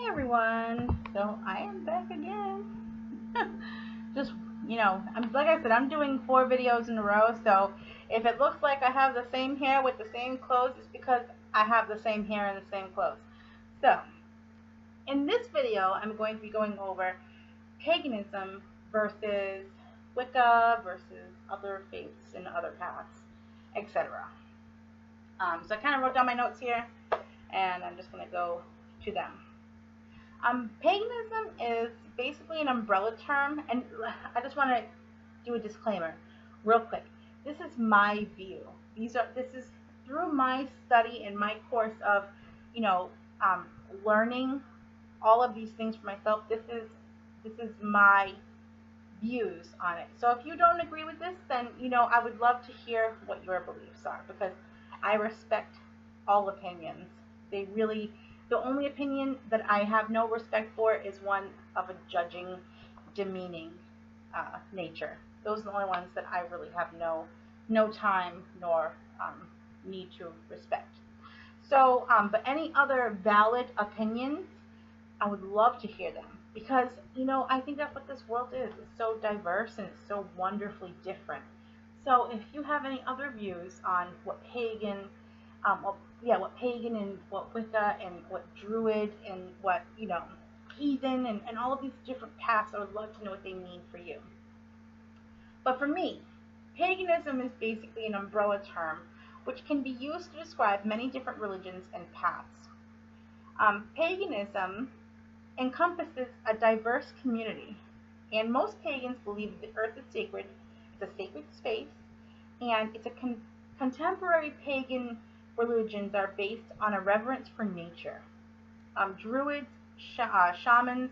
everyone. So I am back again. Just, like I said, I'm doing 4 videos in a row. So if it looks like I have the same hair with the same clothes, it's because I have the same hair and the same clothes. So in this video, I'm going to be going over paganism versus Wicca versus other faiths and other paths, etc. So I kind of wrote down my notes here, and I'm just going to go to them. Paganism is basically an umbrella term, and I just want to do a disclaimer real quick. This is my view. This is through my study and my course of, learning all of these things for myself. This is my views on it. So if you don't agree with this, then I would love to hear what your beliefs are, because I respect all opinions. The only opinion that I have no respect for is one of a judging, demeaning nature. Those are the only ones that I really have no time nor need to respect. So, but any other valid opinions, I would love to hear them, because I think that's what this world is. It's so diverse and it's so wonderfully different. So if you have any other views on what pagan and what Wicca and what Druid and what, heathen and all of these different paths, I would love to know what they mean for you. But for me, paganism is basically an umbrella term which can be used to describe many different religions and paths. Paganism encompasses a diverse community, and most pagans believe that the earth is sacred, it's a sacred space, and it's a contemporary pagan religions are based on a reverence for nature. Druids, shamans,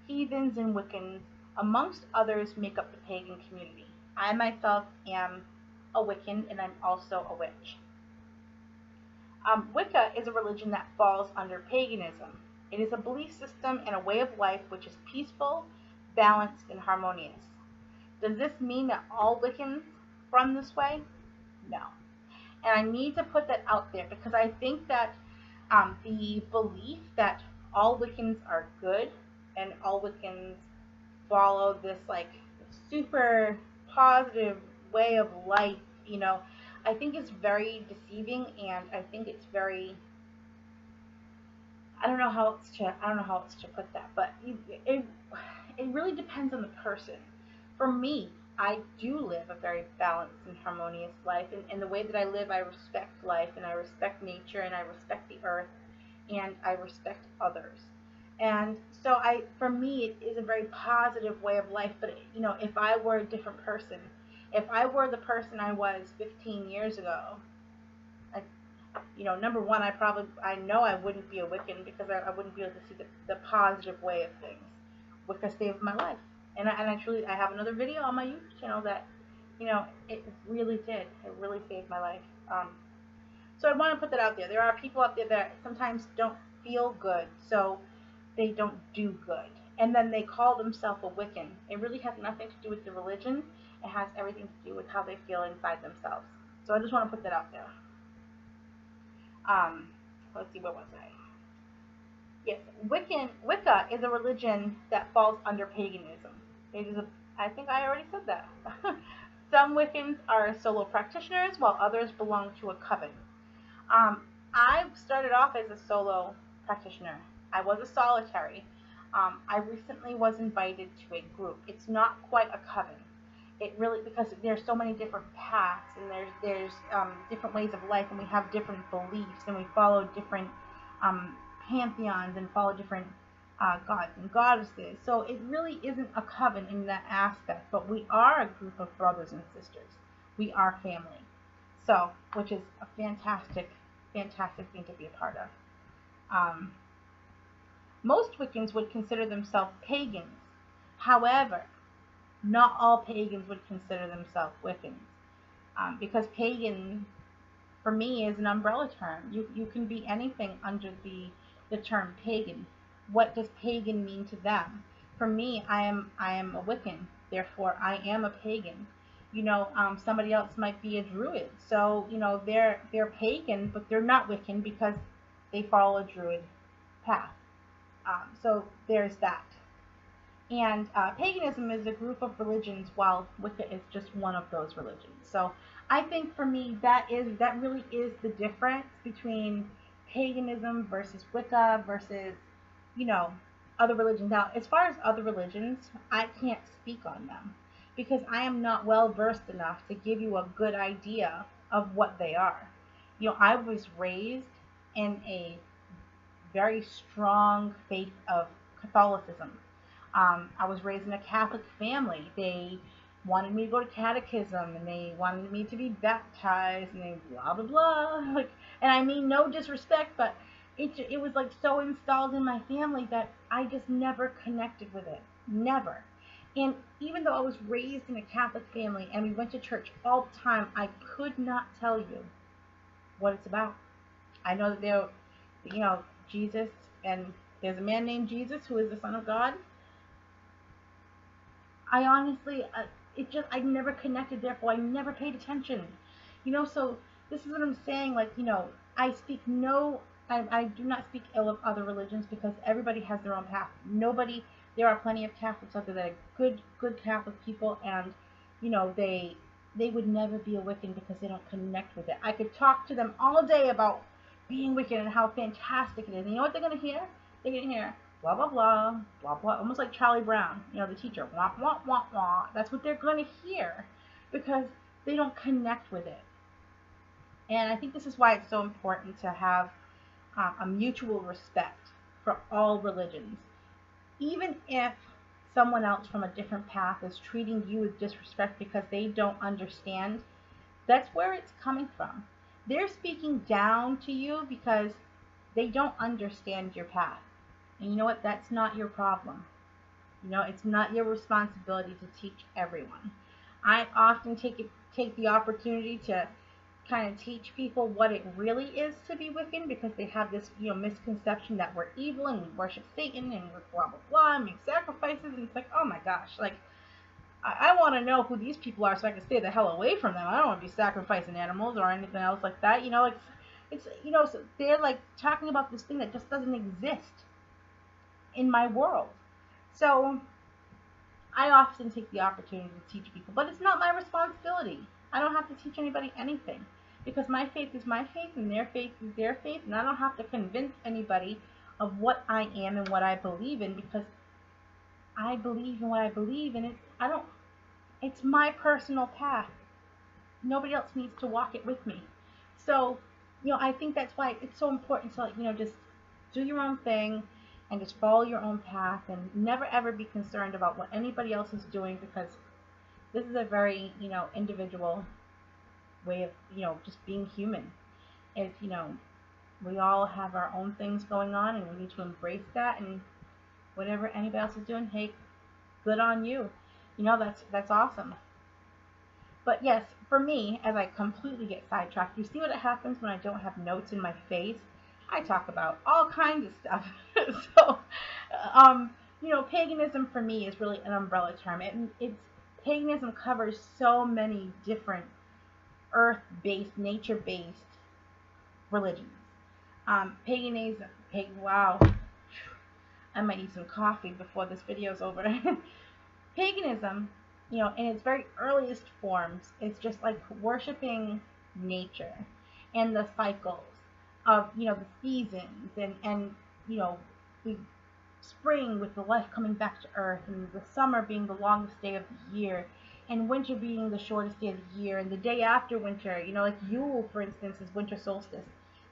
heathens, and Wiccans, amongst others, make up the pagan community. I myself am a Wiccan, and I'm also a witch. Wicca is a religion that falls under paganism. It is a belief system and a way of life which is peaceful, balanced, and harmonious. Does this mean that all Wiccans run this way? No. And I need to put that out there, because I think that the belief that all Wiccans are good and all Wiccans follow this super positive way of life, I think it's very deceiving, and I think it's very, I don't know how else to put that, but it really depends on the person. For me, I do live a very balanced and harmonious life, and the way that I live, I respect life, and I respect nature, and I respect the earth, and I respect others. And so for me, it is a very positive way of life. But if I were a different person, if I were the person I was 15 years ago, number one, I know I wouldn't be a Wiccan, because I wouldn't be able to see the positive way of things. Wicca saved my life. And I have another video on my YouTube channel that, it really did. It really saved my life. So I want to put that out there. There are people out there that sometimes don't feel good, so they don't do good. And then they call themselves a Wiccan. It really has nothing to do with the religion. It has everything to do with how they feel inside themselves. So I just want to put that out there. Let's see, where was I? Yes, Wicca is a religion that falls under paganism. I think I already said that. Some Wiccans are solo practitioners, while others belong to a coven. I started off as a solo practitioner. I was a solitary. I recently was invited to a group. It's not quite a coven. It really, because there's so many different paths, and there's different ways of life, and we have different beliefs, and we follow different pantheons and follow different gods and goddesses. So it really isn't a coven in that aspect, but we are a group of brothers and sisters. We are family. So, which is a fantastic thing to be a part of. Most Wiccans would consider themselves pagans. However, not all pagans would consider themselves Wiccans, because pagan, for me, is an umbrella term. You can be anything under the term pagan. What does pagan mean to them? For me, I am a Wiccan, therefore I am a pagan. Somebody else might be a Druid, so they're pagan, but they're not Wiccan because they follow a Druid path. So there's that. And paganism is a group of religions, while Wicca is just one of those religions. So I think for me that really is the difference between paganism versus Wicca versus, you know, other religions. Now, as far as other religions, I can't speak on them because I am not well versed enough to give you a good idea of what they are. I was raised in a very strong faith of Catholicism. I was raised in a Catholic family. They wanted me to go to catechism, and they wanted me to be baptized, and they blah blah blah. Like, and I mean no disrespect, but it was like so installed in my family that I just never connected with it, never. And even though I was raised in a Catholic family and we went to church all the time, I could not tell you what it's about. I know that Jesus, and there's a man named Jesus who is the Son of God. I honestly, I never connected, therefore I never paid attention. So this is what I'm saying. Like, I speak no, I do not speak ill of other religions because everybody has their own path. There are plenty of Catholics out there that are good Catholic people, and, they would never be a Wiccan because they don't connect with it. I could talk to them all day about being Wiccan and how fantastic it is. And you know what they're going to hear? They're going to hear blah, blah, blah, blah, blah, almost like Charlie Brown, the teacher, wah, wah, wah, wah. That's what they're going to hear because they don't connect with it. And I think this is why it's so important to have a mutual respect for all religions. Even if someone else from a different path is treating you with disrespect because they don't understand, that's where it's coming from. They're speaking down to you because they don't understand your path. And you know what? That's not your problem. It's not your responsibility to teach everyone. I often take the opportunity to kind of teach people what it really is to be Wiccan because they have this, misconception that we're evil and we worship Satan and we're blah, blah, blah, and make sacrifices. And it's like, oh my gosh, like, I want to know who these people are so I can stay the hell away from them. I don't want to be sacrificing animals or anything else like that. It's so they're like talking about this thing that just doesn't exist in my world. So I often take the opportunity to teach people, but it's not my responsibility. I don't have to teach anybody anything because my faith is my faith and their faith is their faith, and I don't have to convince anybody of what I am and what I believe in because I believe in what I believe, and it's my personal path. Nobody else needs to walk it with me. So, I think that's why it's so important to, just do your own thing and just follow your own path and never ever be concerned about what anybody else is doing because this is a very, individual way of, just being human. We all have our own things going on and we need to embrace that, and whatever anybody else is doing, hey, good on you. That's awesome. But yes, for me, as I completely get sidetracked, you see what happens when I don't have notes in my face? I talk about all kinds of stuff. So, paganism for me is really an umbrella term. Paganism covers so many different earth-based, nature-based religions. Wow, I might need some coffee before this video is over. Paganism, in its very earliest forms, it's just like worshiping nature and the cycles of, the seasons and the spring with the life coming back to earth, and the summer being the longest day of the year, and winter being the shortest day of the year, and the day after winter, like Yule, for instance, is winter solstice.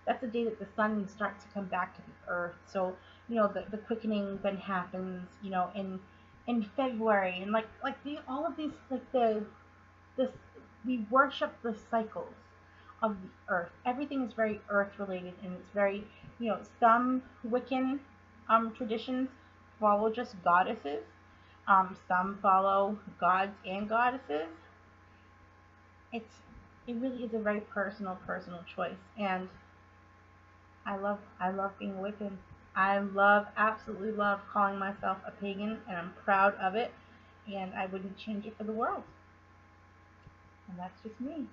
That's the day that the sun starts to come back to the earth. So, the quickening then happens, in February, and all of these, we worship the cycles of the earth. Everything is very earth related, and it's very, some Wiccan traditions follow just goddesses. Some follow gods and goddesses. It really is a very personal choice, and I love being Wiccan. I absolutely love calling myself a pagan, and I'm proud of it, and I wouldn't change it for the world. And that's just me.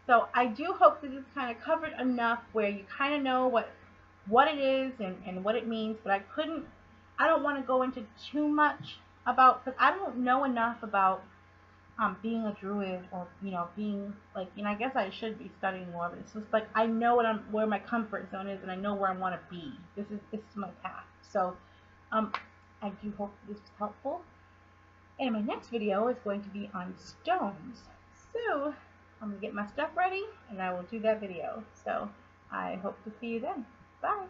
So I do hope that this kind of covered enough where you kind of know what it is and what it means, but I couldn't I don't want to go into too much about, because I don't know enough about being a druid, or being like, I guess I should be studying more, but it's just like I know where my comfort zone is, and I know where I want to be. This is my path. So I do hope this was helpful. And my next video is going to be on stones. So I'm gonna get my stuff ready and I will do that video. So I hope to see you then. Bye.